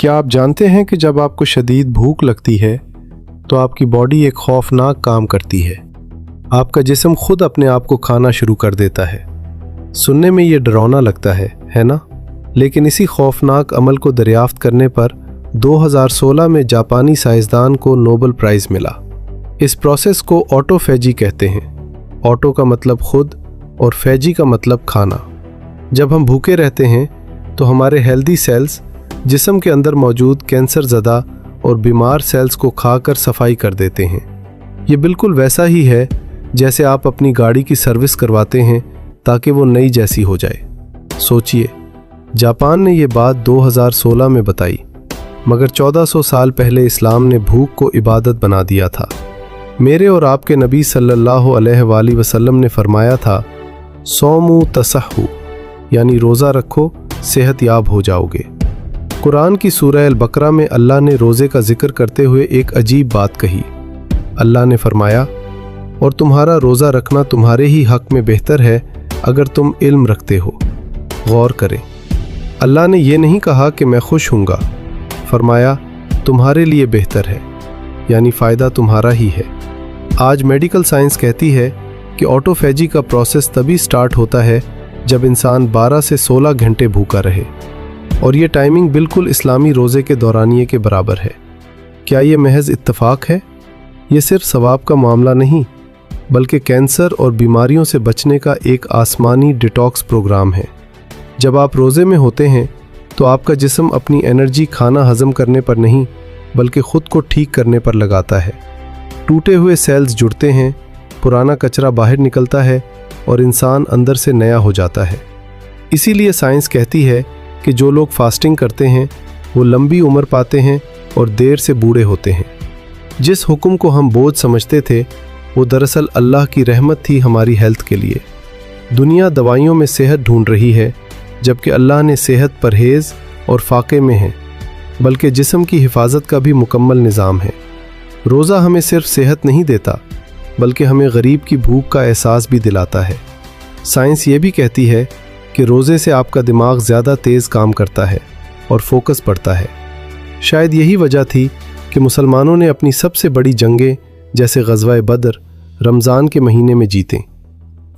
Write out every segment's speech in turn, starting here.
क्या आप जानते हैं कि जब आपको शदीद भूख लगती है तो आपकी बॉडी एक खौफनाक काम करती है। आपका जिस्म खुद अपने आप को खाना शुरू कर देता है। सुनने में ये डरावना लगता है ना? लेकिन इसी खौफनाक अमल को दरियाफ्त करने पर 2016 में जापानी साइंसदान को नोबेल प्राइज़ मिला। इस प्रोसेस को ऑटोफेजी कहते हैं। ऑटो का मतलब खुद और फेजी का मतलब खाना। जब हम भूखे रहते हैं तो हमारे हेल्दी सेल्स जिस्म के अंदर मौजूद कैंसर ज़दा और बीमार सेल्स को खाकर सफाई कर देते हैं। ये बिल्कुल वैसा ही है जैसे आप अपनी गाड़ी की सर्विस करवाते हैं ताकि वो नई जैसी हो जाए। सोचिए, जापान ने ये बात 2016 में बताई, मगर 1400 साल पहले इस्लाम ने भूख को इबादत बना दिया था। मेरे और आपके नबी सल्लल्लाहु अलैहि वसल्लम ने फरमाया था, सौमु तसहु, यानी रोज़ा रखो, सेहत याब हो जाओगे। कुरान की सूरह अल बकरा में अल्लाह ने रोज़े का जिक्र करते हुए एक अजीब बात कही। अल्लाह ने फरमाया, और तुम्हारा रोज़ा रखना तुम्हारे ही हक़ में बेहतर है अगर तुम इल्म रखते हो। गौर करें, अल्लाह ने ये नहीं कहा कि मैं खुश हूँगा, फरमाया तुम्हारे लिए बेहतर है, यानी फ़ायदा तुम्हारा ही है। आज मेडिकल साइंस कहती है कि ऑटोफेजी का प्रोसेस तभी स्टार्ट होता है जब इंसान 12 से 16 घंटे भूखा रहे, और ये टाइमिंग बिल्कुल इस्लामी रोज़े के दौरानिए के बराबर है। क्या ये महज इत्तफाक है? ये सिर्फ सवाब का मामला नहीं, बल्कि कैंसर और बीमारियों से बचने का एक आसमानी डिटॉक्स प्रोग्राम है। जब आप रोज़े में होते हैं तो आपका जिस्म अपनी एनर्जी खाना हज़म करने पर नहीं, बल्कि ख़ुद को ठीक करने पर लगाता है। टूटे हुए सेल्स जुड़ते हैं, पुराना कचरा बाहर निकलता है और इंसान अंदर से नया हो जाता है। इसीलिए साइंस कहती है कि जो लोग फास्टिंग करते हैं वो लंबी उम्र पाते हैं और देर से बूढ़े होते हैं। जिस हुक्म को हम बोझ समझते थे वो दरअसल अल्लाह की रहमत थी हमारी हेल्थ के लिए। दुनिया दवाइयों में सेहत ढूंढ रही है, जबकि अल्लाह ने सेहत परहेज़ और फाके में है, बल्कि जिस्म की हिफाजत का भी मुकम्मल निज़ाम है। रोज़ा हमें सिर्फ सेहत नहीं देता, बल्कि हमें गरीब की भूख का एहसास भी दिलाता है। साइंस ये भी कहती है कि रोज़े से आपका दिमाग ज़्यादा तेज़ काम करता है और फोकस बढ़ता है। शायद यही वजह थी कि मुसलमानों ने अपनी सबसे बड़ी जंगें जैसे ग़ज़वा बदर रमज़ान के महीने में जीतें।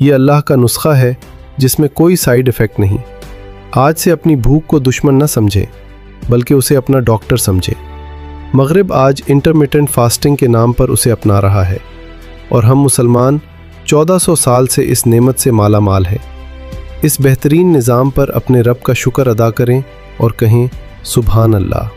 ये अल्लाह का नुस्खा है जिसमें कोई साइड इफ़ेक्ट नहीं। आज से अपनी भूख को दुश्मन न समझें, बल्कि उसे अपना डॉक्टर समझें। मग़रिब आज इंटरमिटेंट फास्टिंग के नाम पर उसे अपना रहा है, और हम मुसलमान 1400 साल से इस नेमत से माला माल हैं। इस बेहतरीन निज़ाम पर अपने रब का शुक्र अदा करें और कहें सुभान अल्लाह।